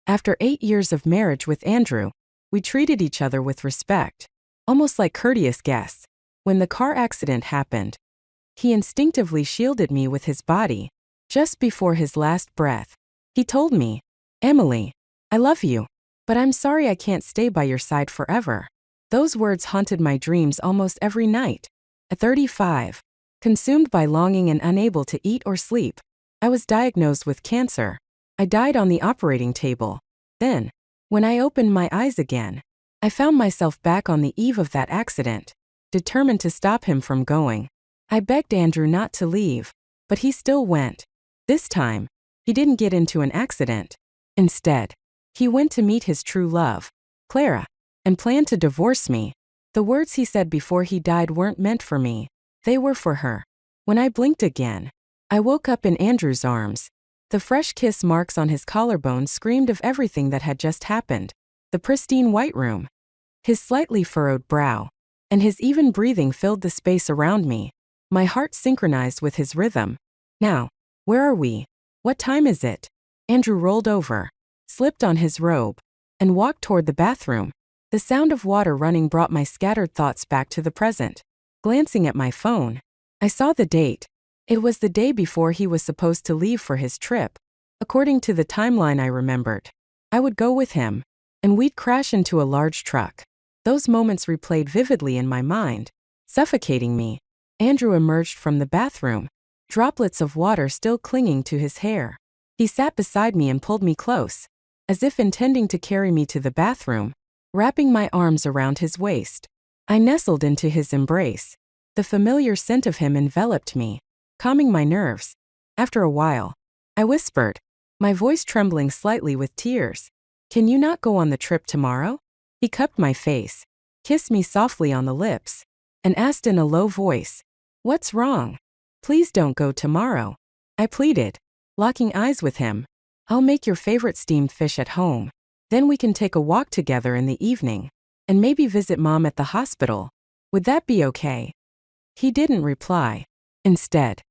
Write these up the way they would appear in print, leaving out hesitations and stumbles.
After 8 years of marriage with Andrew, we treated each other with respect, almost like courteous guests. When the car accident happened, he instinctively shielded me with his body. Just before his last breath, he told me, "Emily, I love you, but I'm sorry I can't stay by your side forever." Those words haunted my dreams almost every night. At 35, consumed by longing and unable to eat or sleep, I was diagnosed with cancer. I died on the operating table. Then, when I opened my eyes again, I found myself back on the eve of that accident, determined to stop him from going. I begged Andrew not to leave, but he still went. This time, he didn't get into an accident. Instead, he went to meet his true love, Clara, and planned to divorce me. The words he said before he died weren't meant for me. They were for her. When I blinked again, I woke up in Andrew's arms. The fresh kiss marks on his collarbone screamed of everything that had just happened. The pristine white room, his slightly furrowed brow, and his even breathing filled the space around me. My heart synchronized with his rhythm. "Now, where are we? What time is it?" Andrew rolled over, slipped on his robe, and walked toward the bathroom. The sound of water running brought my scattered thoughts back to the present. Glancing at my phone, I saw the date. It was the day before he was supposed to leave for his trip. According to the timeline I remembered, I would go with him, and we'd crash into a large truck. Those moments replayed vividly in my mind, suffocating me. Andrew emerged from the bathroom, droplets of water still clinging to his hair. He sat beside me and pulled me close, as if intending to carry me to the bathroom, wrapping my arms around his waist. I nestled into his embrace. The familiar scent of him enveloped me, calming my nerves. After a while, I whispered, my voice trembling slightly with tears, "Can you not go on the trip tomorrow?" He cupped my face, kissed me softly on the lips, and asked in a low voice, "What's wrong? Please don't go tomorrow." I pleaded, locking eyes with him. "I'll make your favorite steamed fish at home. Then we can take a walk together in the evening, and maybe visit Mom at the hospital. Would that be okay?" He didn't reply. Instead,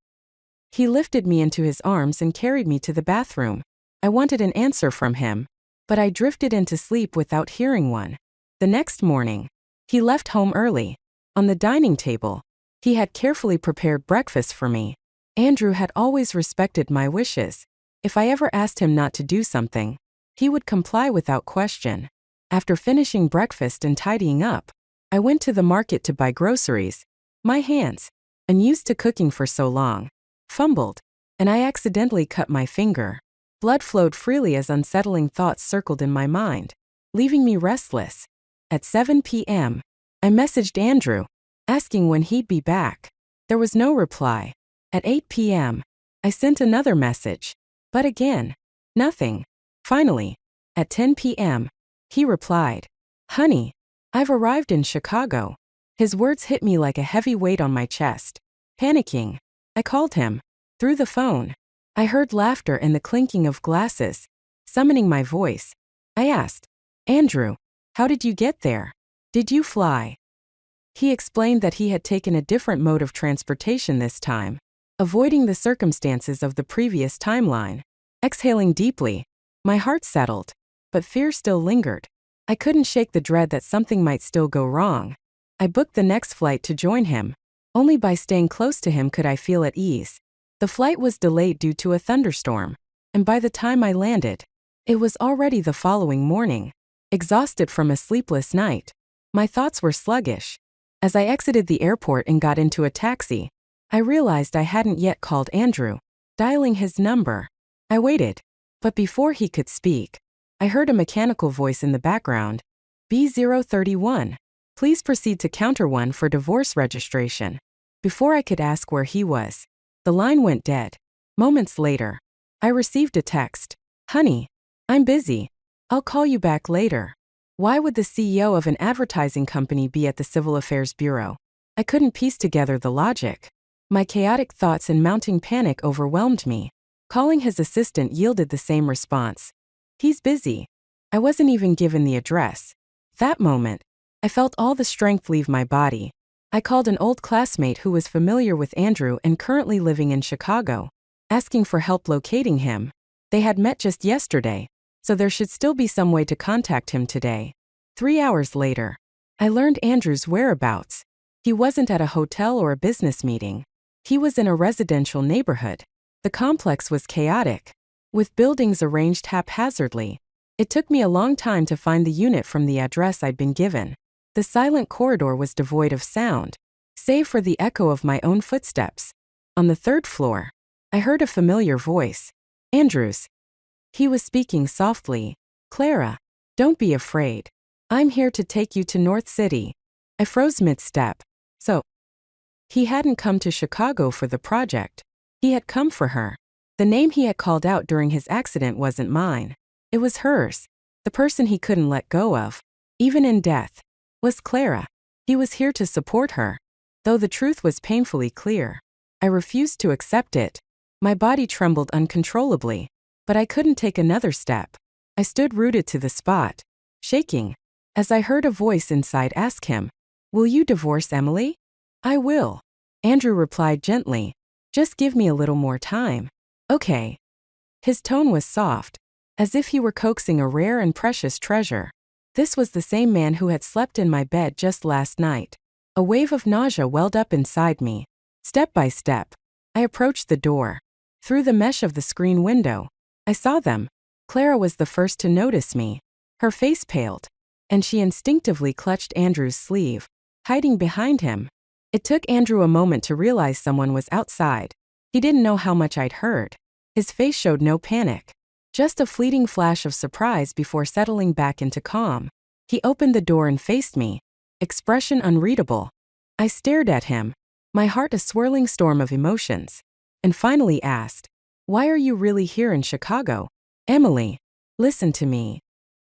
he lifted me into his arms and carried me to the bathroom. I wanted an answer from him, but I drifted into sleep without hearing one. The next morning, he left home early. On the dining table, he had carefully prepared breakfast for me. Andrew had always respected my wishes. If I ever asked him not to do something, he would comply without question. After finishing breakfast and tidying up, I went to the market to buy groceries. My hands, unused to cooking for so long, fumbled, and I accidentally cut my finger. Blood flowed freely as unsettling thoughts circled in my mind, leaving me restless. At 7 p.m., I messaged Andrew, asking when he'd be back. There was no reply. At 8 p.m., I sent another message, but again, nothing. Finally, at 10 p.m., he replied, "Honey, I've arrived in Chicago." His words hit me like a heavy weight on my chest. Panicking, I called him. Through the phone, I heard laughter and the clinking of glasses. Summoning my voice, I asked, "Andrew, how did you get there? Did you fly?" He explained that he had taken a different mode of transportation this time, avoiding the circumstances of the previous timeline. Exhaling deeply, my heart settled, but fear still lingered. I couldn't shake the dread that something might still go wrong. I booked the next flight to join him. Only by staying close to him could I feel at ease. The flight was delayed due to a thunderstorm, and by the time I landed, it was already the following morning. Exhausted from a sleepless night, my thoughts were sluggish. As I exited the airport and got into a taxi, I realized I hadn't yet called Andrew. Dialing his number, I waited, but before he could speak, I heard a mechanical voice in the background. "B031. Please proceed to counter 1 for divorce registration." Before I could ask where he was, the line went dead. Moments later, I received a text. "Honey, I'm busy. I'll call you back later." Why would the CEO of an advertising company be at the Civil Affairs Bureau? I couldn't piece together the logic. My chaotic thoughts and mounting panic overwhelmed me. Calling his assistant yielded the same response. "He's busy." I wasn't even given the address. That moment, I felt all the strength leave my body. I called an old classmate who was familiar with Andrew and currently living in Chicago, asking for help locating him. They had met just yesterday. so there should still be some way to contact him today. 3 hours later, I learned Andrew's whereabouts. He wasn't at a hotel or a business meeting. He was in a residential neighborhood. The complex was chaotic, with buildings arranged haphazardly. It took me a long time to find the unit from the address I'd been given. The silent corridor was devoid of sound, save for the echo of my own footsteps. On the 3rd floor, I heard a familiar voice. Andrew's. He was speaking softly. Clara, don't be afraid. I'm here to take you to North City. I froze mid-step. So, he hadn't come to Chicago for the project. He had come for her. The name he had called out during his accident wasn't mine. It was hers. The person he couldn't let go of, even in death, was Clara. He was here to support her. Though the truth was painfully clear, I refused to accept it. My body trembled uncontrollably, but I couldn't take another step. I stood rooted to the spot, shaking, as I heard a voice inside ask him, "Will you divorce Emily?" "I will," Andrew replied gently. "Just give me a little more time." "Okay." His tone was soft, as if he were coaxing a rare and precious treasure. This was the same man who had slept in my bed just last night. A wave of nausea welled up inside me. Step by step, I approached the door. Through the mesh of the screen window, I saw them. Clara was the first to notice me. Her face paled, and she instinctively clutched Andrew's sleeve, hiding behind him. It took Andrew a moment to realize someone was outside. He didn't know how much I'd heard. His face showed no panic, just a fleeting flash of surprise before settling back into calm. He opened the door and faced me, expression unreadable. I stared at him, my heart a swirling storm of emotions, and finally asked, "Why are you really here in Chicago?" "Emily, listen to me,"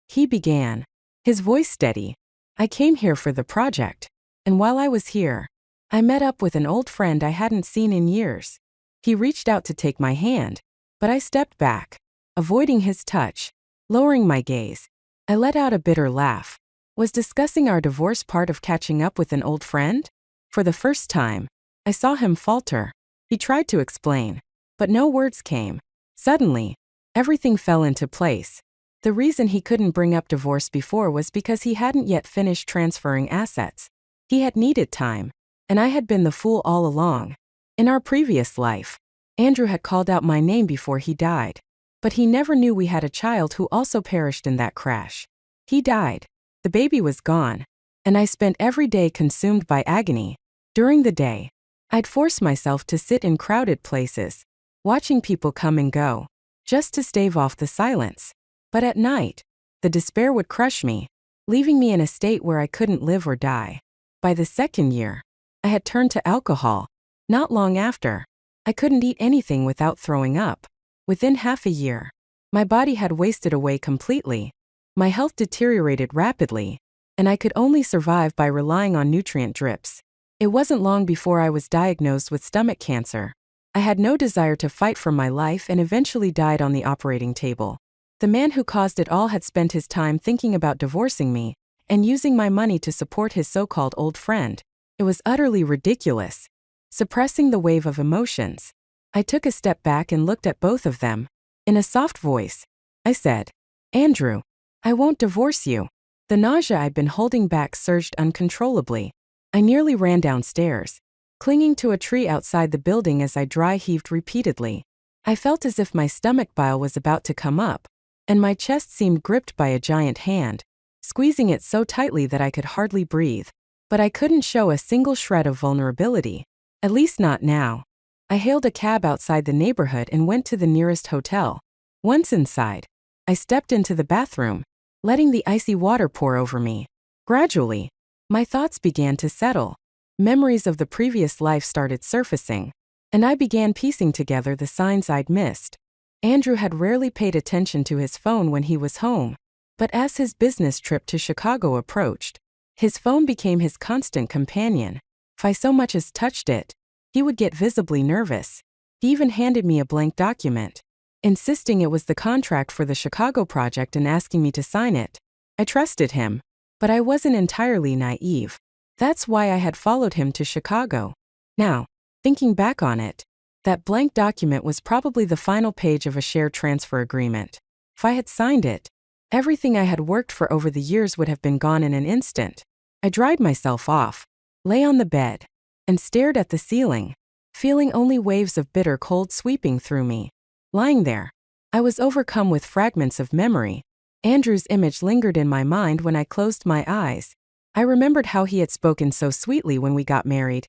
he began, his voice steady. "I came here for the project, and while I was here, I met up with an old friend I hadn't seen in years." He reached out to take my hand, but I stepped back, avoiding his touch. Lowering my gaze, I let out a bitter laugh. Was discussing our divorce part of catching up with an old friend? For the first time, I saw him falter. He tried to explain, but no words came. Suddenly, everything fell into place. The reason he couldn't bring up divorce before was because he hadn't yet finished transferring assets. He had needed time, and I had been the fool all along. In our previous life, Andrew had called out my name before he died. But he never knew we had a child who also perished in that crash. He died. The baby was gone, and I spent every day consumed by agony. During the day, I'd force myself to sit in crowded places, watching people come and go, just to stave off the silence. But at night, the despair would crush me, leaving me in a state where I couldn't live or die. By the 2nd year, I had turned to alcohol. Not long after, I couldn't eat anything without throwing up. Within half a year, my body had wasted away completely. My health deteriorated rapidly, and I could only survive by relying on nutrient drips. It wasn't long before I was diagnosed with stomach cancer. I had no desire to fight for my life and eventually died on the operating table. The man who caused it all had spent his time thinking about divorcing me and using my money to support his so-called old friend. It was utterly ridiculous. Suppressing the wave of emotions, I took a step back and looked at both of them. In a soft voice, I said, "Andrew, I won't divorce you." The nausea I'd been holding back surged uncontrollably. I nearly ran downstairs, clinging to a tree outside the building as I dry heaved repeatedly. I felt as if my stomach bile was about to come up, and my chest seemed gripped by a giant hand, squeezing it so tightly that I could hardly breathe. But I couldn't show a single shred of vulnerability, at least not now. I hailed a cab outside the neighborhood and went to the nearest hotel. Once inside, I stepped into the bathroom, letting the icy water pour over me. Gradually, my thoughts began to settle. Memories of the previous life started surfacing, and I began piecing together the signs I'd missed. Andrew had rarely paid attention to his phone when he was home, but as his business trip to Chicago approached, his phone became his constant companion. If I so much as touched it, he would get visibly nervous. He even handed me a blank document, insisting it was the contract for the Chicago project and asking me to sign it. I trusted him, but I wasn't entirely naive. That's why I had followed him to Chicago. Now, thinking back on it, that blank document was probably the final page of a share transfer agreement. If I had signed it, everything I had worked for over the years would have been gone in an instant. I dried myself off, lay on the bed, and stared at the ceiling, feeling only waves of bitter cold sweeping through me. Lying there, I was overcome with fragments of memory. Andrew's image lingered in my mind when I closed my eyes. I remembered how he had spoken so sweetly when we got married.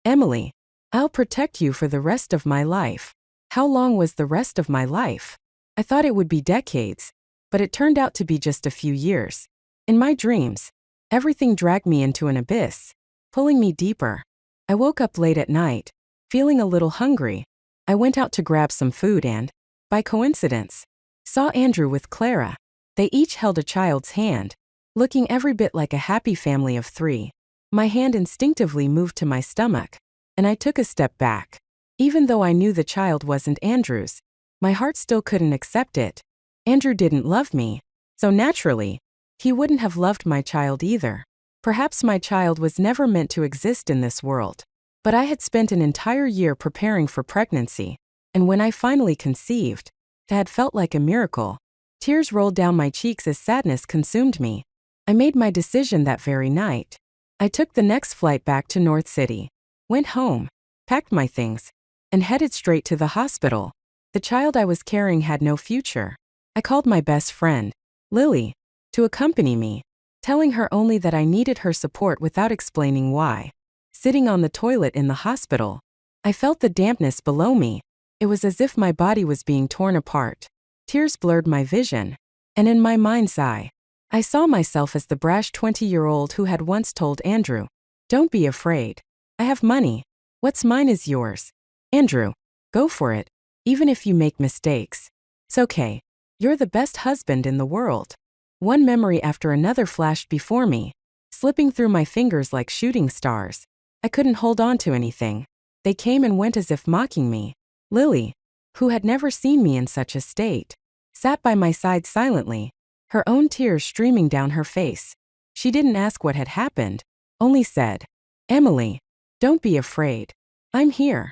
"Emily, I'll protect you for the rest of my life." How long was the rest of my life? I thought it would be decades, but it turned out to be just a few years. In my dreams, everything dragged me into an abyss, pulling me deeper. I woke up late at night, feeling a little hungry. I went out to grab some food and, by coincidence, saw Andrew with Clara. They each held a child's hand, looking every bit like a happy family of three. My hand instinctively moved to my stomach, and I took a step back. Even though I knew the child wasn't Andrew's, my heart still couldn't accept it. Andrew didn't love me, so naturally, he wouldn't have loved my child either. Perhaps my child was never meant to exist in this world. But I had spent an entire year preparing for pregnancy, and when I finally conceived, it had felt like a miracle. Tears rolled down my cheeks as sadness consumed me. I made my decision that very night. I took the next flight back to North City, went home, packed my things, and headed straight to the hospital. The child I was carrying had no future. I called my best friend, Lily, to accompany me, telling her only that I needed her support without explaining why. Sitting on the toilet in the hospital, I felt the dampness below me. It was as if my body was being torn apart. Tears blurred my vision, and in my mind's eye, I saw myself as the brash 20-year-old who had once told Andrew, "Don't be afraid. I have money. What's mine is yours. Andrew, go for it. Even if you make mistakes, it's okay. You're the best husband in the world." One memory after another flashed before me, slipping through my fingers like shooting stars. I couldn't hold on to anything. They came and went as if mocking me. Lily, who had never seen me in such a state, sat by my side silently, her own tears streaming down her face. She didn't ask what had happened, only said, "Emily, don't be afraid. I'm here."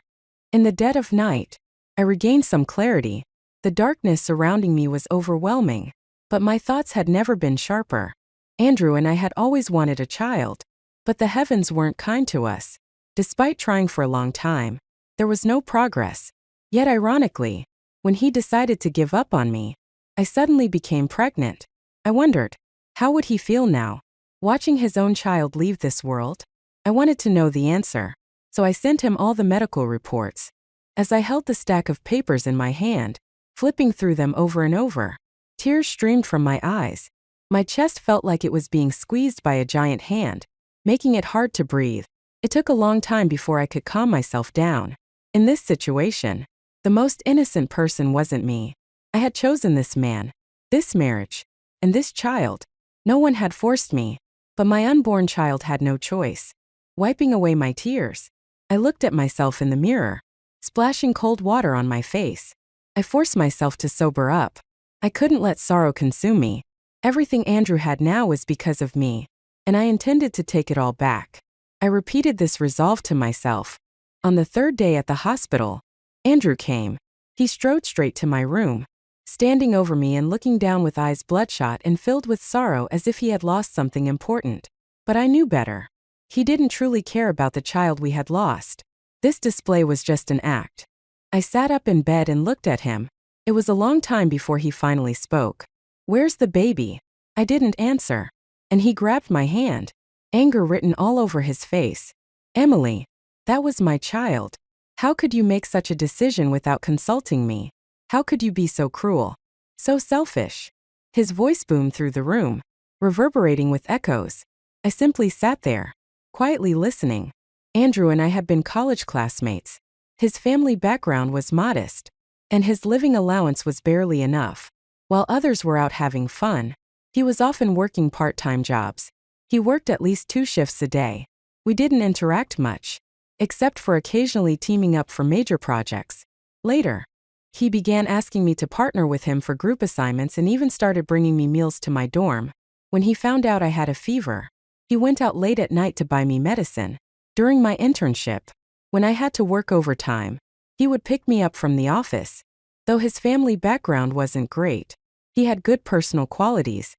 In the dead of night, I regained some clarity. The darkness surrounding me was overwhelming, but my thoughts had never been sharper. Andrew and I had always wanted a child, but the heavens weren't kind to us. Despite trying for a long time, there was no progress. Yet ironically, when he decided to give up on me, I suddenly became pregnant. I wondered, how would he feel now, watching his own child leave this world? I wanted to know the answer, so I sent him all the medical reports. As I held the stack of papers in my hand, flipping through them over and over, tears streamed from my eyes. My chest felt like it was being squeezed by a giant hand, making it hard to breathe. It took a long time before I could calm myself down. In this situation, the most innocent person wasn't me. I had chosen this man, this marriage, and this child. No one had forced me, but my unborn child had no choice. Wiping away my tears, I looked at myself in the mirror, splashing cold water on my face. I forced myself to sober up. I couldn't let sorrow consume me. Everything Andrew had now was because of me, and I intended to take it all back. I repeated this resolve to myself. On the third day at the hospital, Andrew came. He strode straight to my room, standing over me and looking down with eyes bloodshot and filled with sorrow as if he had lost something important. But I knew better. He didn't truly care about the child we had lost. This display was just an act. I sat up in bed and looked at him. It was a long time before he finally spoke. "Where's the baby?" I didn't answer, and he grabbed my hand, anger written all over his face. "Emily, that was my child. How could you make such a decision without consulting me? How could you be so cruel? So selfish?" His voice boomed through the room, reverberating with echoes. I simply sat there, quietly listening. Andrew and I had been college classmates. His family background was modest, and his living allowance was barely enough. While others were out having fun, he was often working part-time jobs. He worked at least 2 shifts a day. We didn't interact much, except for occasionally teaming up for major projects. Later, he began asking me to partner with him for group assignments and even started bringing me meals to my dorm. When he found out I had a fever, he went out late at night to buy me medicine. During my internship, when I had to work overtime, he would pick me up from the office. Though his family background wasn't great, He had good personal qualities.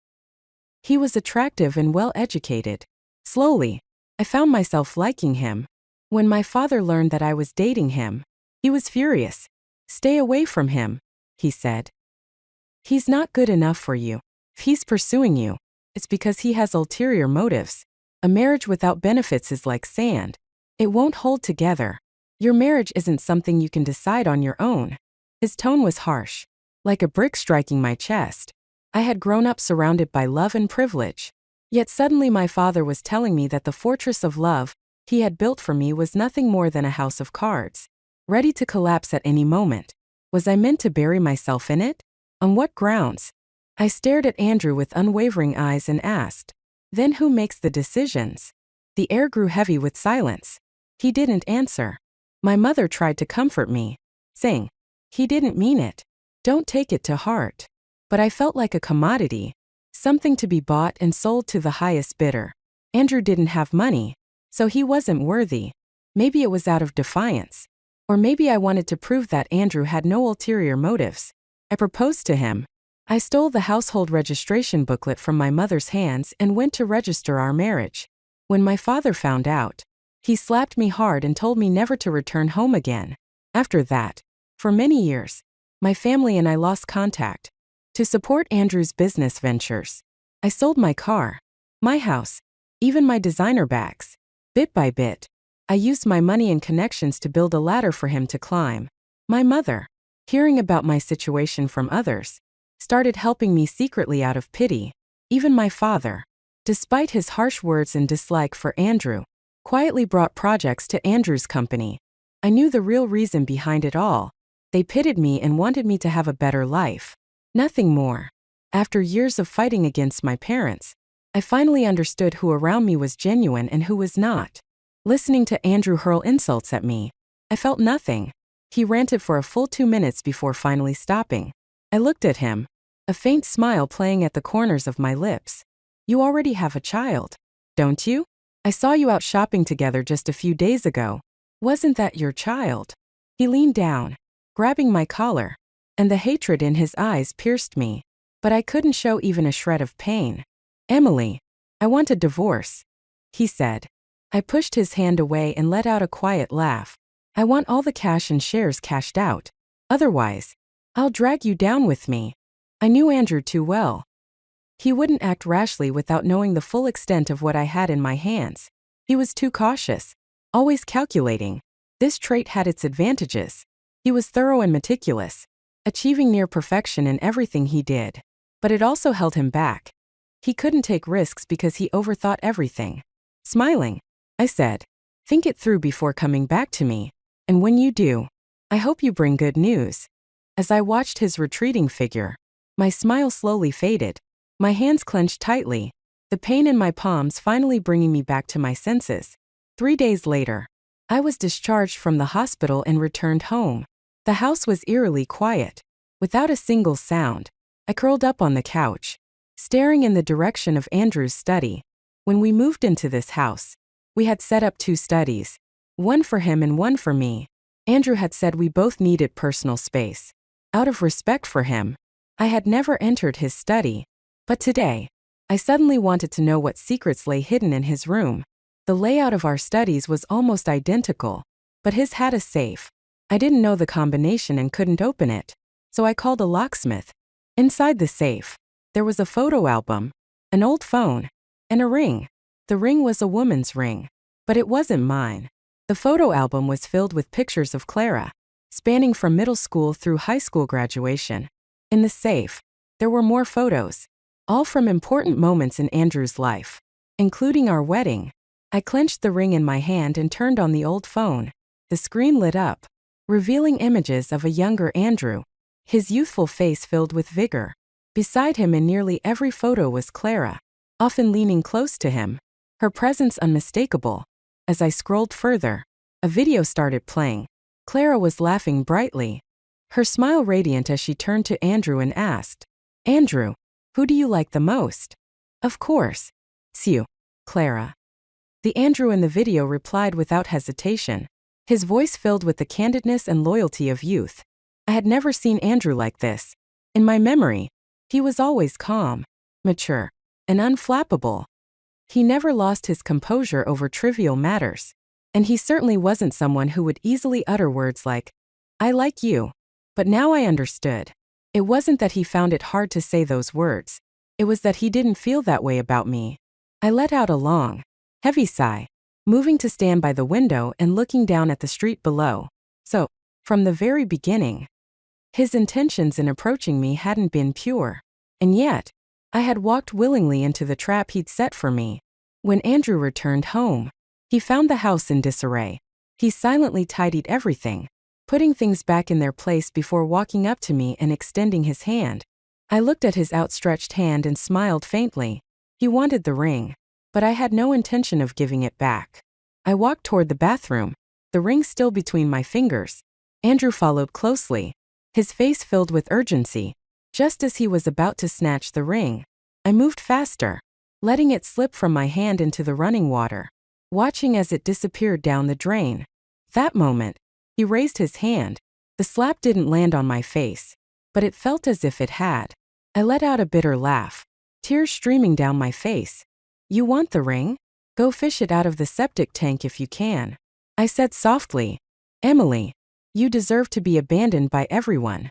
He was attractive and well-educated. Slowly, I found myself liking him. When my father learned that I was dating him, he was furious. "Stay away from him," he said. "He's not good enough for you. If he's pursuing you, it's because he has ulterior motives. A marriage without benefits is like sand. It won't hold together. Your marriage isn't something you can decide on your own." His tone was harsh, like a brick striking my chest. I had grown up surrounded by love and privilege. Yet suddenly my father was telling me that the fortress of love he had built for me was nothing more than a house of cards, ready to collapse at any moment. Was I meant to bury myself in it? On what grounds? I stared at Andrew with unwavering eyes and asked, "Then who makes the decisions?" The air grew heavy with silence. He didn't answer. My mother tried to comfort me, saying, "He didn't mean it. Don't take it to heart." But I felt like a commodity, something to be bought and sold to the highest bidder. Andrew didn't have money, so he wasn't worthy. Maybe it was out of defiance. Or maybe I wanted to prove that Andrew had no ulterior motives. I proposed to him. I stole the household registration booklet from my mother's hands and went to register our marriage. When my father found out, he slapped me hard and told me never to return home again. After that, for many years, my family and I lost contact. To support Andrew's business ventures, I sold my car, my house, even my designer bags. Bit by bit, I used my money and connections to build a ladder for him to climb. My mother, hearing about my situation from others, started helping me secretly out of pity. Even my father, despite his harsh words and dislike for Andrew, quietly brought projects to Andrew's company. I knew the real reason behind it all. They pitied me and wanted me to have a better life. Nothing more. After years of fighting against my parents, I finally understood who around me was genuine and who was not. Listening to Andrew hurl insults at me, I felt nothing. He ranted for a full 2 minutes before finally stopping. I looked at him, a faint smile playing at the corners of my lips. "You already have a child, don't you? I saw you out shopping together just a few days ago. Wasn't that your child?" He leaned down, grabbing my collar, and the hatred in his eyes pierced me. But I couldn't show even a shred of pain. "Emily, I want a divorce," he said. I pushed his hand away and let out a quiet laugh. "I want all the cash and shares cashed out. Otherwise, I'll drag you down with me." I knew Andrew too well. He wouldn't act rashly without knowing the full extent of what I had in my hands. He was too cautious, always calculating. This trait had its advantages. He was thorough and meticulous, achieving near perfection in everything he did. But it also held him back. He couldn't take risks because he overthought everything. Smiling, I said, "Think it through before coming back to me. And when you do, I hope you bring good news." As I watched his retreating figure, my smile slowly faded. My hands clenched tightly, the pain in my palms finally bringing me back to my senses. 3 days later, I was discharged from the hospital and returned home. The house was eerily quiet. Without a single sound, I curled up on the couch, staring in the direction of Andrew's study. When we moved into this house, we had set up 2 studies, one for him and one for me. Andrew had said we both needed personal space. Out of respect for him, I had never entered his study. But today, I suddenly wanted to know what secrets lay hidden in his room. The layout of our studies was almost identical, but his had a safe. I didn't know the combination and couldn't open it, so I called a locksmith. Inside the safe, there was a photo album, an old phone, and a ring. The ring was a woman's ring, but it wasn't mine. The photo album was filled with pictures of Clara, spanning from middle school through high school graduation. In the safe, there were more photos, all from important moments in Andrew's life, including our wedding. I clenched the ring in my hand and turned on the old phone. The screen lit up, revealing images of a younger Andrew, his youthful face filled with vigor. Beside him in nearly every photo was Clara, often leaning close to him, her presence unmistakable. As I scrolled further, a video started playing. Clara was laughing brightly, her smile radiant as she turned to Andrew and asked, "Andrew, who do you like the most?" "Of course, it's you, Clara." The Andrew in the video replied without hesitation, his voice filled with the candidness and loyalty of youth. I had never seen Andrew like this. In my memory, He was always calm, mature, and unflappable. He never lost his composure over trivial matters. And he certainly wasn't someone who would easily utter words like, "I like you." But now I understood. It wasn't that he found it hard to say those words. It was that he didn't feel that way about me. I let out a long, heavy sigh, moving to stand by the window and looking down at the street below. So, from the very beginning, his intentions in approaching me hadn't been pure. And yet, I had walked willingly into the trap he'd set for me. When Andrew returned home, he found the house in disarray. He silently tidied everything, putting things back in their place before walking up to me and extending his hand. I looked at his outstretched hand and smiled faintly. He wanted the ring, but I had no intention of giving it back. I walked toward the bathroom, the ring still between my fingers. Andrew followed closely, his face filled with urgency. Just as he was about to snatch the ring, I moved faster, letting it slip from my hand into the running water, watching as it disappeared down the drain. That moment, he raised his hand. The slap didn't land on my face, but it felt as if it had. I let out a bitter laugh, tears streaming down my face. "You want the ring? Go fish it out of the septic tank if you can," I said softly. "Emily, you deserve to be abandoned by everyone."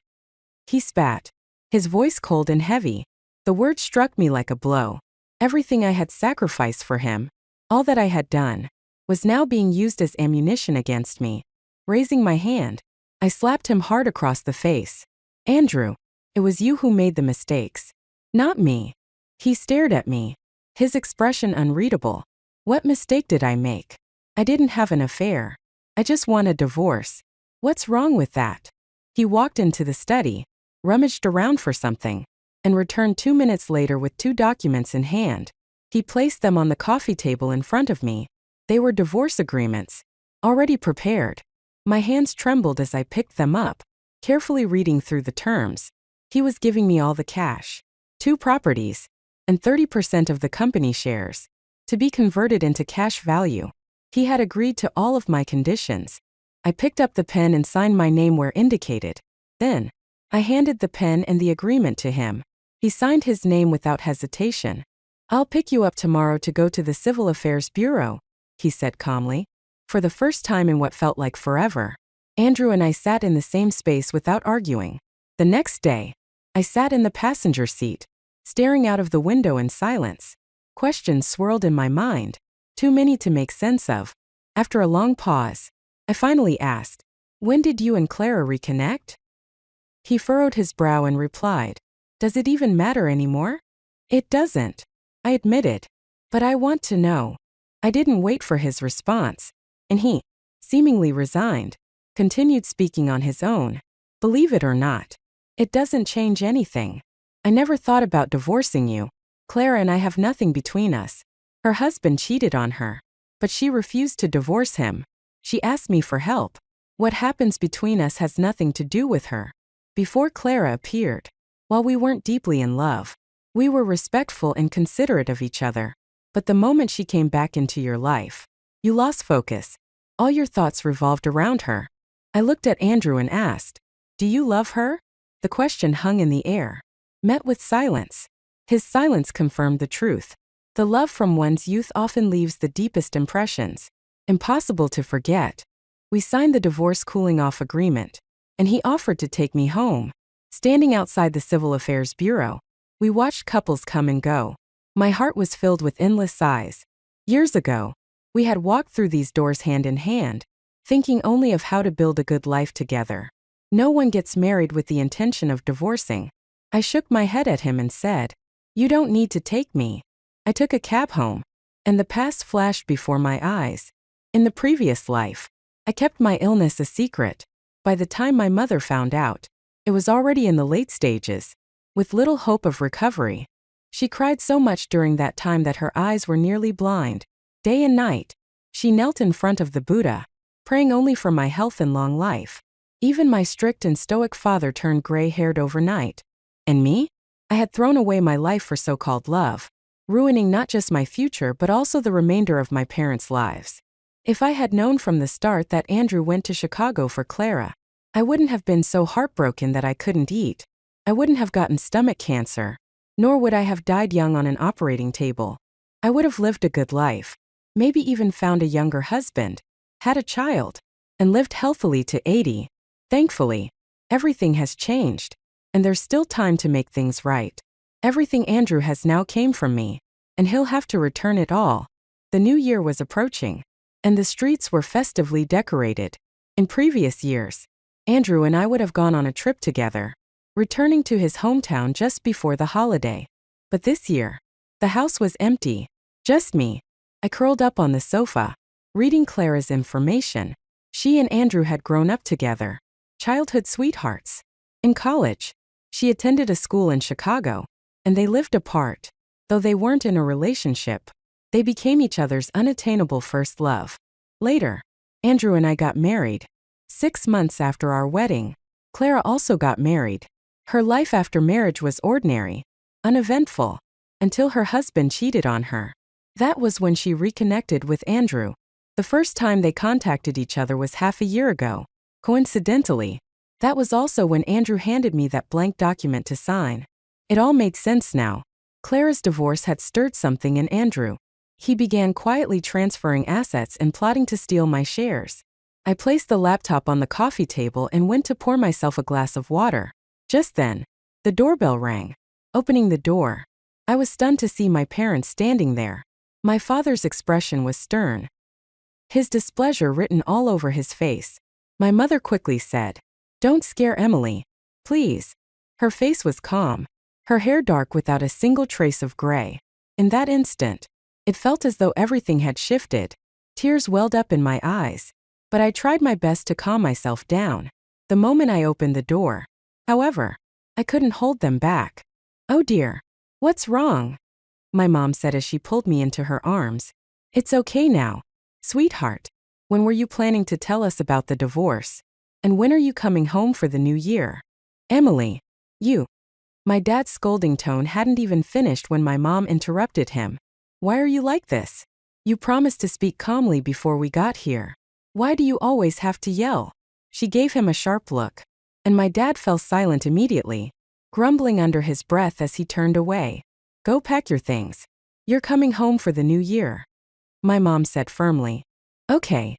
He spat, his voice cold and heavy. The word struck me like a blow. Everything I had sacrificed for him, all that I had done, was now being used as ammunition against me. Raising my hand, I slapped him hard across the face. "Andrew, it was you who made the mistakes, not me." He stared at me, his expression unreadable. What mistake did I make? I didn't have an affair. I just want a divorce. What's wrong with that? He walked into the study, rummaged around for something, and returned 2 minutes later with 2 documents in hand. He placed them on the coffee table in front of me. They were divorce agreements, already prepared. My hands trembled as I picked them up, carefully reading through the terms. He was giving me all the cash, 2 properties, and 30% of the company shares, to be converted into cash value. He had agreed to all of my conditions. I picked up the pen and signed my name where indicated. Then, I handed the pen and the agreement to him. He signed his name without hesitation. "I'll pick you up tomorrow to go to the Civil Affairs Bureau," he said calmly. For the first time in what felt like forever, Andrew and I sat in the same space without arguing. The next day, I sat in the passenger seat, staring out of the window in silence. Questions swirled in my mind, too many to make sense of. After a long pause, I finally asked, "When did you and Clara reconnect?" He furrowed his brow and replied, "Does it even matter anymore?" "It doesn't," I admitted. "But I want to know." I didn't wait for his response, and he, seemingly resigned, continued speaking on his own. "Believe it or not, it doesn't change anything. I never thought about divorcing you. Clara and I have nothing between us. Her husband cheated on her, but she refused to divorce him. She asked me for help. What happens between us has nothing to do with her. Before Clara appeared, while we weren't deeply in love, we were respectful and considerate of each other. But the moment she came back into your life, you lost focus. All your thoughts revolved around her." I looked at Andrew and asked, "Do you love her?" The question hung in the air, met with silence. His silence confirmed the truth. The love from one's youth often leaves the deepest impressions, impossible to forget. We signed the divorce cooling-off agreement, and he offered to take me home. Standing outside the Civil Affairs Bureau, we watched couples come and go. My heart was filled with endless sighs. Years ago, we had walked through these doors hand in hand, thinking only of how to build a good life together. No one gets married with the intention of divorcing. I shook my head at him and said, "You don't need to take me." I took a cab home, and the past flashed before my eyes. In the previous life, I kept my illness a secret. By the time my mother found out, it was already in the late stages, with little hope of recovery. She cried so much during that time that her eyes were nearly blind. Day and night, she knelt in front of the Buddha, praying only for my health and long life. Even my strict and stoic father turned gray-haired overnight. And me? I had thrown away my life for so-called love, ruining not just my future but also the remainder of my parents' lives. If I had known from the start that Andrew went to Chicago for Clara, I wouldn't have been so heartbroken that I couldn't eat. I wouldn't have gotten stomach cancer, nor would I have died young on an operating table. I would have lived a good life, maybe even found a younger husband, had a child, and lived healthily to 80. Thankfully, everything has changed, and there's still time to make things right. Everything Andrew has now came from me, and he'll have to return it all. The new year was approaching, and the streets were festively decorated. In previous years, Andrew and I would have gone on a trip together, returning to his hometown just before the holiday. But this year, the house was empty, just me. I curled up on the sofa, reading Clara's information. She and Andrew had grown up together, childhood sweethearts. In college, she attended a school in Chicago, and they lived apart. Though they weren't in a relationship, they became each other's unattainable first love. Later, Andrew and I got married. 6 months after our wedding, Clara also got married. Her life after marriage was ordinary, uneventful, until her husband cheated on her. That was when she reconnected with Andrew. The first time they contacted each other was half a year ago. Coincidentally, that was also when Andrew handed me that blank document to sign. It all made sense now. Clara's divorce had stirred something in Andrew. He began quietly transferring assets and plotting to steal my shares. I placed the laptop on the coffee table and went to pour myself a glass of water. Just then, the doorbell rang. Opening the door, I was stunned to see my parents standing there. My father's expression was stern, his displeasure written all over his face. My mother quickly said, "Don't scare Emily, please." Her face was calm, her hair dark without a single trace of gray. In that instant, it felt as though everything had shifted. Tears welled up in my eyes, but I tried my best to calm myself down. The moment I opened the door, however, I couldn't hold them back. "Oh dear, what's wrong?" my mom said as she pulled me into her arms. "It's okay now, sweetheart. When were you planning to tell us about the divorce? And when are you coming home for the new year?" "Emily, you..." My dad's scolding tone hadn't even finished when my mom interrupted him. "Why are you like this? You promised to speak calmly before we got here. Why do you always have to yell?" She gave him a sharp look, and my dad fell silent immediately, grumbling under his breath as he turned away. "Go pack your things. You're coming home for the new year," my mom said firmly. "Okay."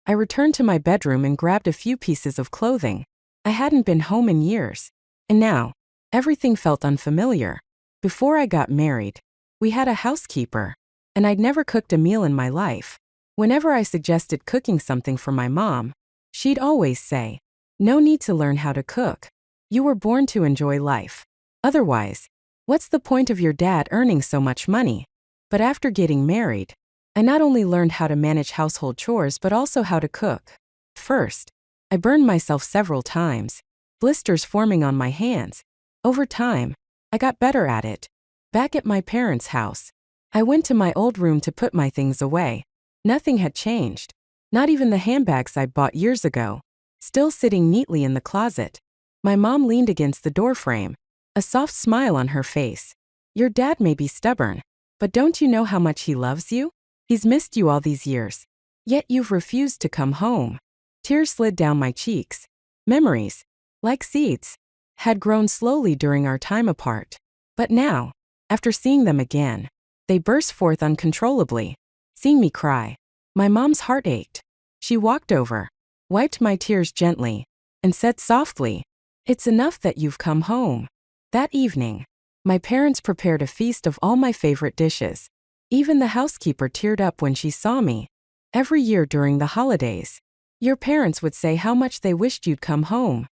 I returned to my bedroom and grabbed a few pieces of clothing. I hadn't been home in years, and now, everything felt unfamiliar. Before I got married, we had a housekeeper, and I'd never cooked a meal in my life. Whenever I suggested cooking something for my mom, she'd always say, "No need to learn how to cook. You were born to enjoy life. Otherwise, what's the point of your dad earning so much money?" But after getting married, I not only learned how to manage household chores but also how to cook. First, I burned myself several times, blisters forming on my hands. Over time, I got better at it. Back at my parents' house, I went to my old room to put my things away. Nothing had changed. Not even the handbags I bought years ago, still sitting neatly in the closet. My mom leaned against the doorframe, a soft smile on her face. "Your dad may be stubborn, but don't you know how much he loves you? He's missed you all these years. Yet you've refused to come home." Tears slid down my cheeks. Memories, like seeds, had grown slowly during our time apart. But now, after seeing them again, they burst forth uncontrollably. Seeing me cry, my mom's heart ached. She walked over, wiped my tears gently, and said softly, "It's enough that you've come home." That evening, my parents prepared a feast of all my favorite dishes. Even the housekeeper teared up when she saw me. Every year during the holidays, your parents would say how much they wished you'd come home,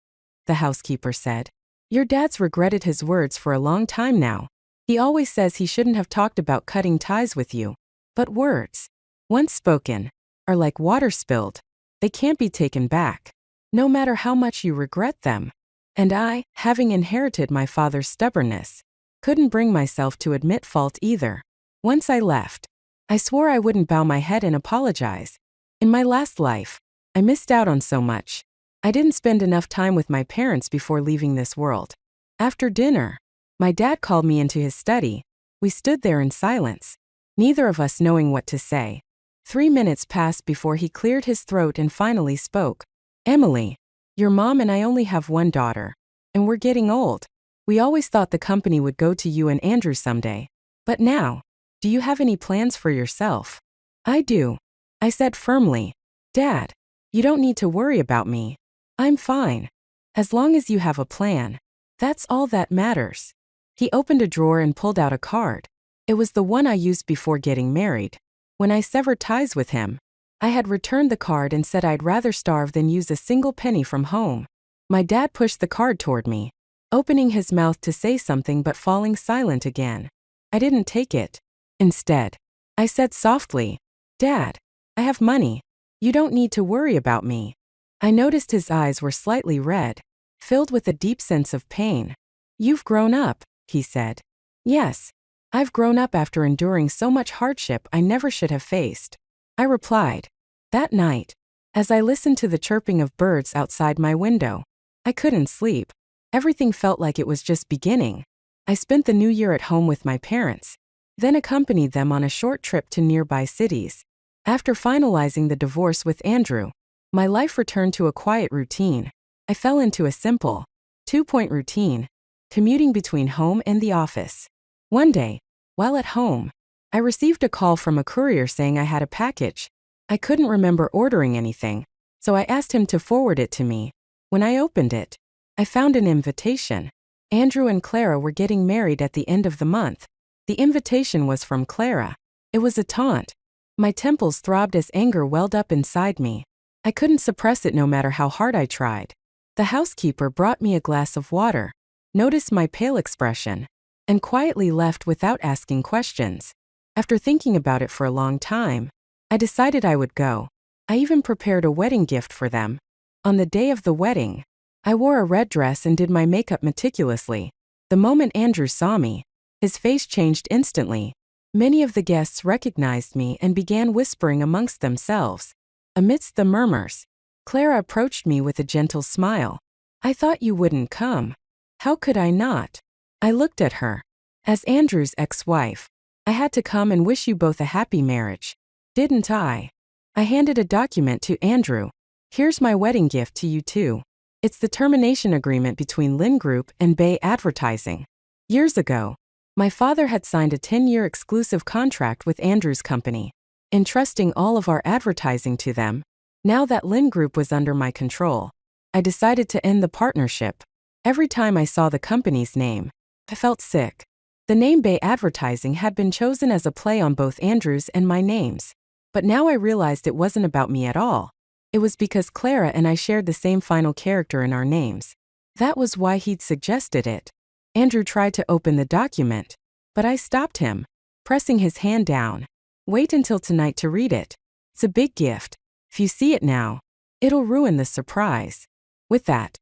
the housekeeper said. Your dad's regretted his words for a long time now. He always says he shouldn't have talked about cutting ties with you. But words, once spoken, are like water spilled. They can't be taken back, no matter how much you regret them. And I, having inherited my father's stubbornness, couldn't bring myself to admit fault either. Once I left, I swore I wouldn't bow my head and apologize. In my last life, I missed out on so much. I didn't spend enough time with my parents before leaving this world. After dinner, my dad called me into his study. We stood there in silence, neither of us knowing what to say. 3 minutes passed before he cleared his throat and finally spoke. "Emily, your mom and I only have one daughter, and we're getting old. We always thought the company would go to you and Andrew someday. But now, do you have any plans for yourself? I do, I said firmly. Dad, you don't need to worry about me. I'm fine. As long as you have a plan. That's all that matters. He opened a drawer and pulled out a card. It was the one I used before getting married. When I severed ties with him, I had returned the card and said I'd rather starve than use a single penny from home. My dad pushed the card toward me, opening his mouth to say something but falling silent again. I didn't take it. Instead, I said softly, Dad, I have money. You don't need to worry about me. I noticed his eyes were slightly red, filled with a deep sense of pain. You've grown up, he said. Yes, I've grown up after enduring so much hardship I never should have faced. I replied. That night, as I listened to the chirping of birds outside my window, I couldn't sleep. Everything felt like it was just beginning. I spent the new year at home with my parents, then accompanied them on a short trip to nearby cities. After finalizing the divorce with Andrew, my life returned to a quiet routine. I fell into a simple, 2-point routine, commuting between home and the office. One day, while at home, I received a call from a courier saying I had a package. I couldn't remember ordering anything, so I asked him to forward it to me. When I opened it, I found an invitation. Andrew and Clara were getting married at the end of the month. The invitation was from Clara. It was a taunt. My temples throbbed as anger welled up inside me. I couldn't suppress it no matter how hard I tried. The housekeeper brought me a glass of water, noticed my pale expression, and quietly left without asking questions. After thinking about it for a long time, I decided I would go. I even prepared a wedding gift for them. On the day of the wedding, I wore a red dress and did my makeup meticulously. The moment Andrew saw me, his face changed instantly. Many of the guests recognized me and began whispering amongst themselves. Amidst the murmurs, Clara approached me with a gentle smile. I thought you wouldn't come. How could I not? I looked at her. As Andrew's ex-wife, I had to come and wish you both a happy marriage. Didn't I? I handed a document to Andrew. Here's my wedding gift to you too. It's the termination agreement between Lin Group and Bay Advertising. Years ago, my father had signed a 10-year exclusive contract with Andrew's company, entrusting all of our advertising to them. Now that Lin Group was under my control, I decided to end the partnership. Every time I saw the company's name, I felt sick. The name Bay Advertising had been chosen as a play on both Andrew's and my names. But now I realized it wasn't about me at all. It was because Clara and I shared the same final character in our names. That was why he'd suggested it. Andrew tried to open the document, but I stopped him, pressing his hand down. Wait until tonight to read it. It's a big gift. If you see it now, it'll ruin the surprise. With that,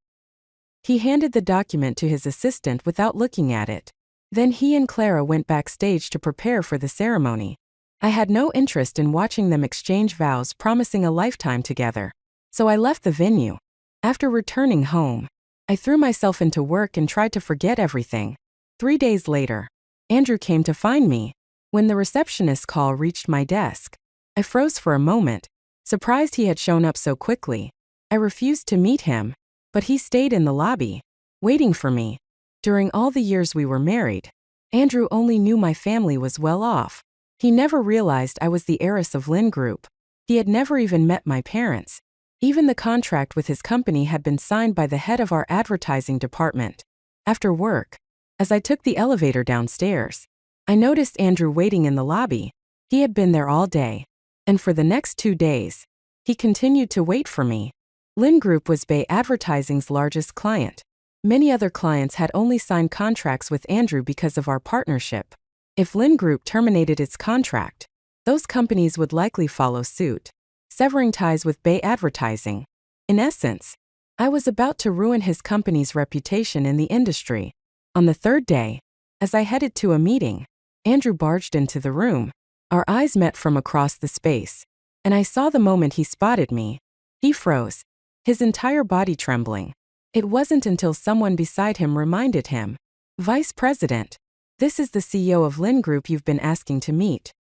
he handed the document to his assistant without looking at it. Then he and Clara went backstage to prepare for the ceremony. I had no interest in watching them exchange vows promising a lifetime together, so I left the venue. After returning home, I threw myself into work and tried to forget everything. 3 days later, Andrew came to find me. When the receptionist's call reached my desk, I froze for a moment, surprised he had shown up so quickly. I refused to meet him, but he stayed in the lobby, waiting for me. During all the years we were married, Andrew only knew my family was well off. He never realized I was the heiress of Lin Group. He had never even met my parents. Even the contract with his company had been signed by the head of our advertising department. After work, as I took the elevator downstairs, I noticed Andrew waiting in the lobby. He had been there all day, and for the next 2 days, he continued to wait for me. Lin Group was Bay Advertising's largest client. Many other clients had only signed contracts with Andrew because of our partnership. If Lin Group terminated its contract, those companies would likely follow suit, severing ties with Bay Advertising. In essence, I was about to ruin his company's reputation in the industry. On the 3rd day, as I headed to a meeting, Andrew barged into the room. Our eyes met from across the space, and I saw the moment he spotted me. He froze, his entire body trembling. It wasn't until someone beside him reminded him, "Vice President, this is the CEO of Lin Group you've been asking to meet,"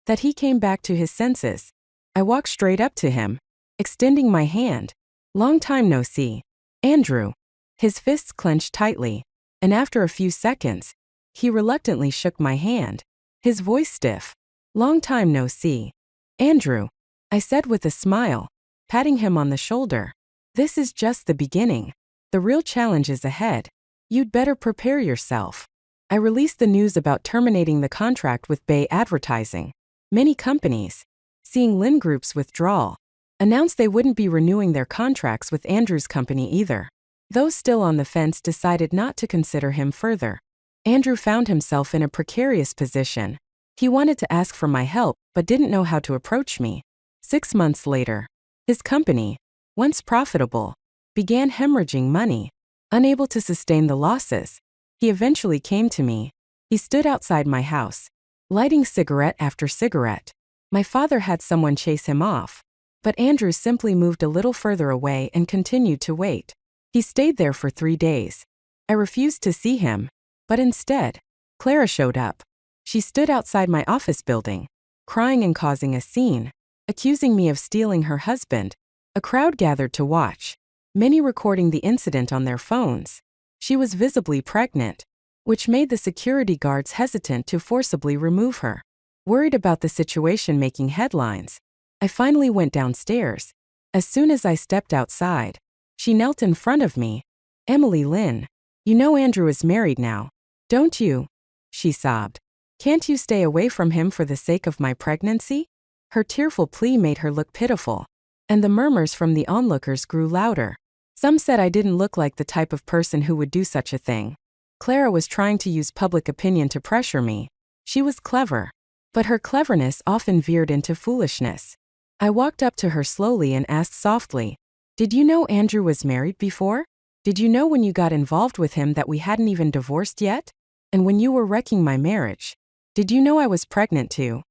that he came back to his senses. I walked straight up to him, extending my hand. "Long time no see, Andrew." His fists clenched tightly, and after a few seconds, he reluctantly shook my hand, his voice stiff. "Long time no see." "Andrew," I said with a smile, patting him on the shoulder. "This is just the beginning. The real challenge is ahead. You'd better prepare yourself." I released the news about terminating the contract with Bay Advertising. Many companies, seeing Lynn Group's withdrawal, announced they wouldn't be renewing their contracts with Andrew's company either. Those still on the fence decided not to consider him further. Andrew found himself in a precarious position. He wanted to ask for my help, but didn't know how to approach me. 6 months later, his company, once profitable, began hemorrhaging money. Unable to sustain the losses, he eventually came to me. He stood outside my house, lighting cigarette after cigarette. My father had someone chase him off, but Andrew simply moved a little further away and continued to wait. He stayed there for 3 days. I refused to see him, but instead, Clara showed up. She stood outside my office building, crying and causing a scene, accusing me of stealing her husband. A crowd gathered to watch, many recording the incident on their phones. She was visibly pregnant, which made the security guards hesitant to forcibly remove her. Worried about the situation making headlines, I finally went downstairs. As soon as I stepped outside, she knelt in front of me. "Emily Lynn, you know Andrew is married now, don't you?" she sobbed. "Can't you stay away from him for the sake of my pregnancy?" Her tearful plea made her look pitiful, and the murmurs from the onlookers grew louder. Some said I didn't look like the type of person who would do such a thing. Clara was trying to use public opinion to pressure me. She was clever, but her cleverness often veered into foolishness. I walked up to her slowly and asked softly, "Did you know Andrew was married before? Did you know when you got involved with him that we hadn't even divorced yet? And when you were wrecking my marriage, did you know I was pregnant too?"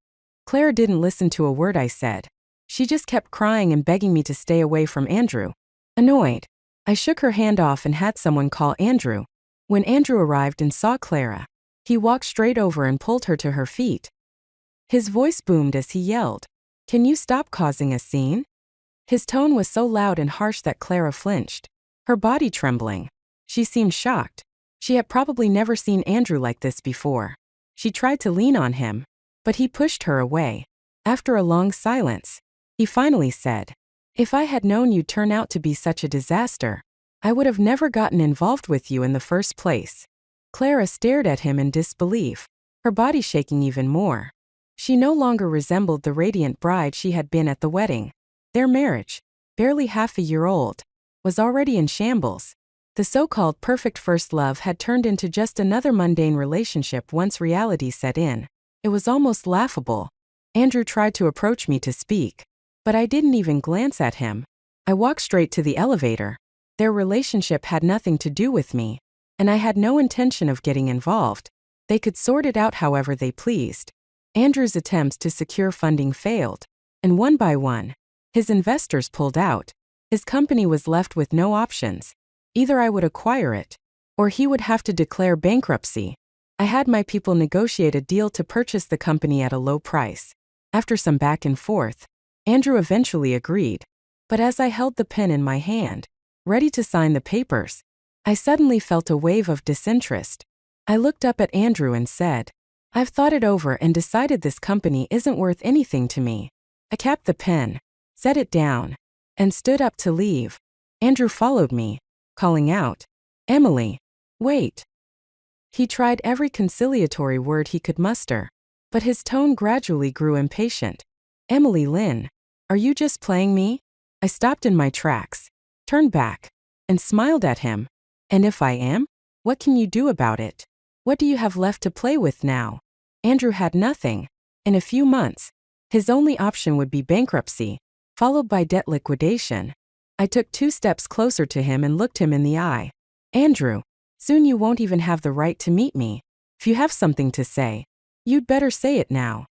Clara didn't listen to a word I said. She just kept crying and begging me to stay away from Andrew. Annoyed, I shook her hand off and had someone call Andrew. When Andrew arrived and saw Clara, he walked straight over and pulled her to her feet. His voice boomed as he yelled, "Can you stop causing a scene?" His tone was so loud and harsh that Clara flinched, her body trembling. She seemed shocked. She had probably never seen Andrew like this before. She tried to lean on him, but he pushed her away. After a long silence, he finally said, "If I had known you'd turn out to be such a disaster, I would have never gotten involved with you in the first place." Clara stared at him in disbelief, her body shaking even more. She no longer resembled the radiant bride she had been at the wedding. Their marriage, barely half a year old, was already in shambles. The so-called perfect first love had turned into just another mundane relationship once reality set in. It was almost laughable. Andrew tried to approach me to speak, but I didn't even glance at him. I walked straight to the elevator. Their relationship had nothing to do with me, and I had no intention of getting involved. They could sort it out however they pleased. Andrew's attempts to secure funding failed, and one by one, his investors pulled out. His company was left with no options. Either I would acquire it, or he would have to declare bankruptcy. I had my people negotiate a deal to purchase the company at a low price. After some back and forth, Andrew eventually agreed. But as I held the pen in my hand, ready to sign the papers, I suddenly felt a wave of disinterest. I looked up at Andrew and said, "I've thought it over and decided this company isn't worth anything to me." I capped the pen, set it down, and stood up to leave. Andrew followed me, calling out, "Emily, wait." He tried every conciliatory word he could muster, but his tone gradually grew impatient. "Emily Lynn, are you just playing me?" I stopped in my tracks, turned back, and smiled at him. "And if I am, what can you do about it? What do you have left to play with now?" Andrew had nothing. In a few months, his only option would be bankruptcy, followed by debt liquidation. I took 2 steps closer to him and looked him in the eye. "Andrew, soon you won't even have the right to meet me. If you have something to say, you'd better say it now."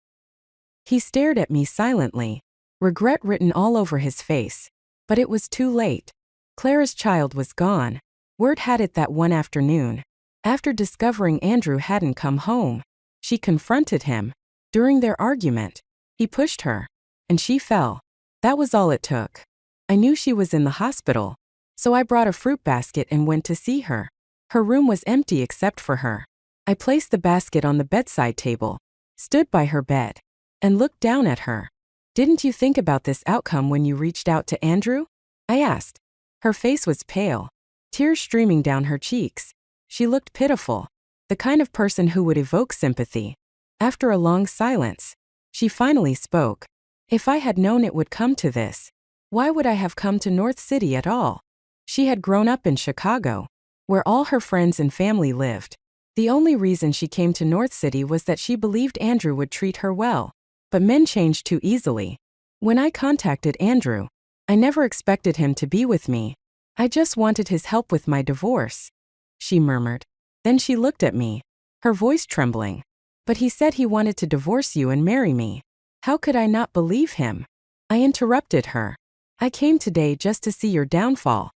He stared at me silently, regret written all over his face. But it was too late. Clara's child was gone. Word had it that one afternoon, after discovering Andrew hadn't come home, she confronted him. During their argument, he pushed her, and she fell. That was all it took. I knew she was in the hospital, so I brought a fruit basket and went to see her. Her room was empty except for her. I placed the basket on the bedside table, stood by her bed, and looked down at her. "Didn't you think about this outcome when you reached out to Andrew?" I asked. Her face was pale, tears streaming down her cheeks. She looked pitiful, the kind of person who would evoke sympathy. After a long silence, she finally spoke. "If I had known it would come to this, why would I have come to North City at all?" She had grown up in Chicago, where all her friends and family lived. The only reason she came to North City was that she believed Andrew would treat her well. But men change too easily. When I contacted Andrew, I never expected him to be with me. "I just wanted his help with my divorce," she murmured. Then she looked at me, her voice trembling. "But he said he wanted to divorce you and marry me." How could I not believe him? I interrupted her. "I came today just to see your downfall."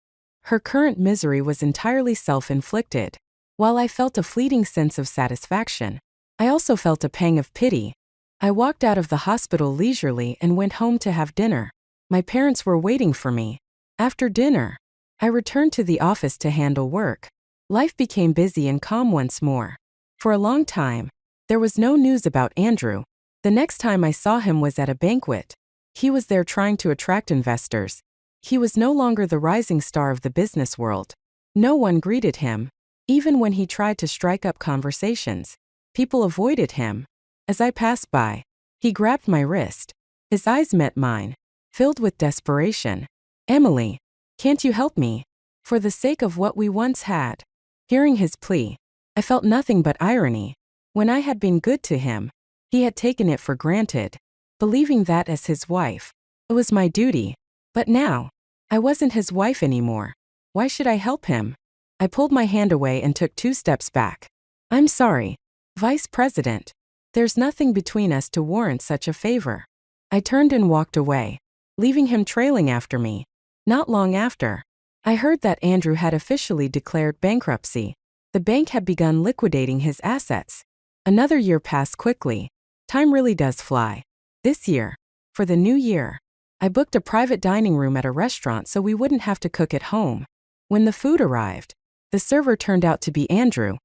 Her current misery was entirely self-inflicted. While I felt a fleeting sense of satisfaction, I also felt a pang of pity. I walked out of the hospital leisurely and went home to have dinner. My parents were waiting for me. After dinner, I returned to the office to handle work. Life became busy and calm once more. For a long time, there was no news about Andrew. The next time I saw him was at a banquet. He was there trying to attract investors. He was no longer the rising star of the business world. No one greeted him. Even when he tried to strike up conversations, people avoided him. As I passed by, he grabbed my wrist. His eyes met mine, filled with desperation. "Emily, can't you help me? For the sake of what we once had." Hearing his plea, I felt nothing but irony. When I had been good to him, he had taken it for granted, believing that as his wife, it was my duty. But now, I wasn't his wife anymore. Why should I help him? I pulled my hand away and took 2 steps back. "I'm sorry, Vice President. There's nothing between us to warrant such a favor." I turned and walked away, leaving him trailing after me. Not long after, I heard that Andrew had officially declared bankruptcy. The bank had begun liquidating his assets. Another year passed quickly. Time really does fly. This year, for the new year, I booked a private dining room at a restaurant so we wouldn't have to cook at home. When the food arrived, the server turned out to be Andrew.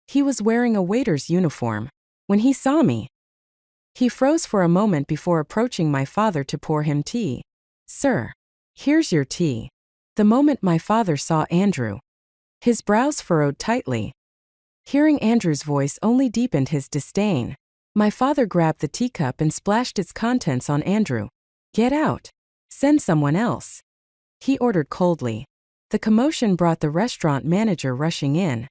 He was wearing a waiter's uniform. When he saw me, he froze for a moment before approaching my father to pour him tea. "Sir, here's your tea." The moment my father saw Andrew, his brows furrowed tightly. Hearing Andrew's voice only deepened his disdain. My father grabbed the teacup and splashed its contents on Andrew. "Get out. Send someone else," he ordered coldly. The commotion brought the restaurant manager rushing in.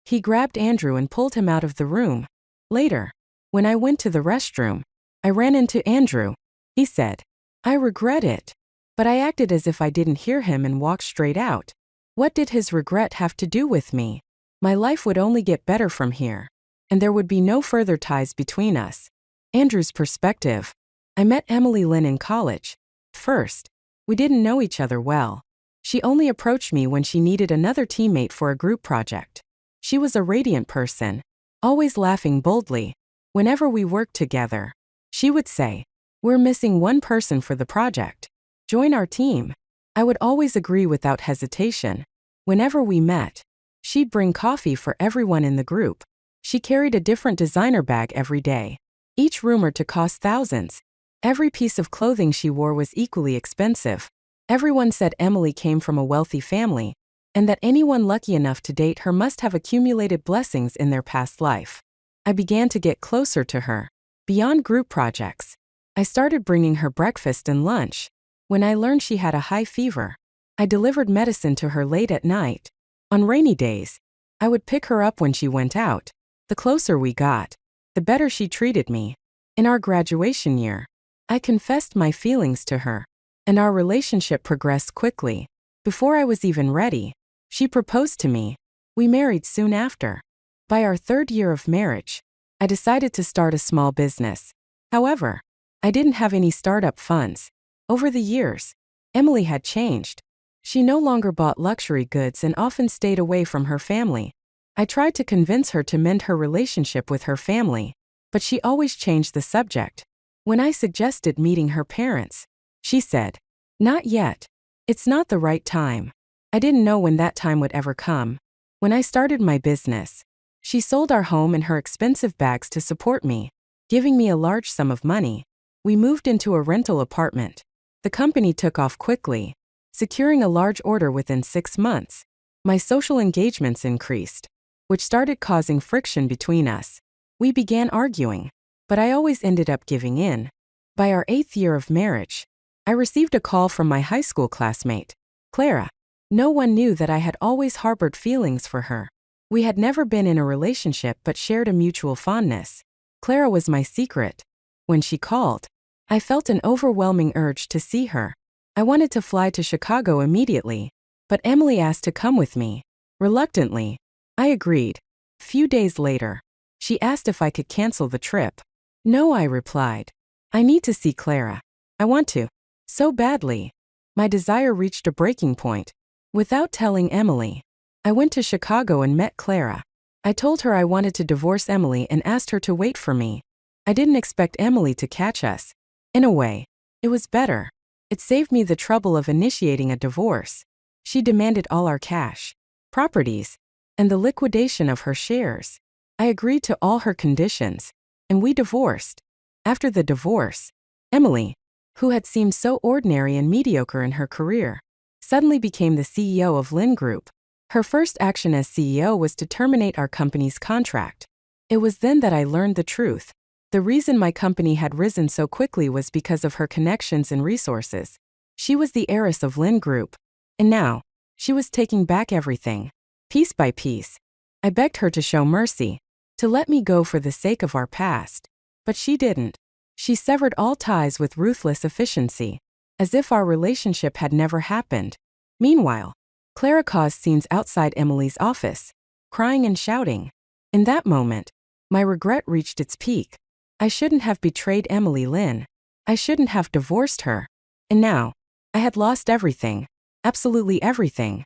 He grabbed Andrew and pulled him out of the room. Later, when I went to the restroom, I ran into Andrew. He said, "I regret it." But I acted as if I didn't hear him and walked straight out. What did his regret have to do with me? My life would only get better from here, and there would be no further ties between us. Andrew's perspective. I met Emily Lynn in college. First, we didn't know each other well. She only approached me when she needed another teammate for a group project. She was a radiant person, always laughing boldly. Whenever we worked together, she would say, "We're missing one person for the project. Join our team." I would always agree without hesitation. Whenever we met, she'd bring coffee for everyone in the group. She carried a different designer bag every day, each rumored to cost thousands. Every piece of clothing she wore was equally expensive. Everyone said Emily came from a wealthy family, and that anyone lucky enough to date her must have accumulated blessings in their past life. I began to get closer to her. Beyond group projects, I started bringing her breakfast and lunch. When I learned she had a high fever, I delivered medicine to her late at night. On rainy days, I would pick her up when she went out. The closer we got, the better she treated me. In our graduation year, I confessed my feelings to her, and our relationship progressed quickly. Before I was even ready, she proposed to me. We married soon after. By our 3rd year of marriage, I decided to start a small business. However, I didn't have any startup funds. Over the years, Emily had changed. She no longer bought luxury goods and often stayed away from her family. I tried to convince her to mend her relationship with her family, but she always changed the subject. When I suggested meeting her parents, she said, "Not yet. It's not the right time." I didn't know when that time would ever come. When I started my business, she sold our home and her expensive bags to support me, giving me a large sum of money. We moved into a rental apartment. The company took off quickly, securing a large order within 6 months. My social engagements increased, which started causing friction between us. We began arguing, but I always ended up giving in. By our 8th year of marriage, I received a call from my high school classmate, Clara. No one knew that I had always harbored feelings for her. We had never been in a relationship but shared a mutual fondness. Clara was my secret. When she called, I felt an overwhelming urge to see her. I wanted to fly to Chicago immediately, but Emily asked to come with me. Reluctantly, I agreed. Few days later, she asked if I could cancel the trip. No, I replied. I need to see Clara. I want to. So badly. My desire reached a breaking point. Without telling Emily, I went to Chicago and met Clara. I told her I wanted to divorce Emily and asked her to wait for me. I didn't expect Emily to catch us. In a way, it was better. It saved me the trouble of initiating a divorce. She demanded all our cash, properties, and the liquidation of her shares. I agreed to all her conditions, and we divorced. After the divorce, Emily, who had seemed so ordinary and mediocre in her career, suddenly became the CEO of Lynn Group. Her first action as CEO was to terminate our company's contract. It was then that I learned the truth. The reason my company had risen so quickly was because of her connections and resources. She was the heiress of Lynn Group, and now, she was taking back everything, piece by piece. I begged her to show mercy, to let me go for the sake of our past. But she didn't. She severed all ties with ruthless efficiency, as if our relationship had never happened. Meanwhile, Clara caused scenes outside Emily's office, crying and shouting. In that moment, my regret reached its peak. I shouldn't have betrayed Emily Lynn. I shouldn't have divorced her. And now, I had lost everything, absolutely everything.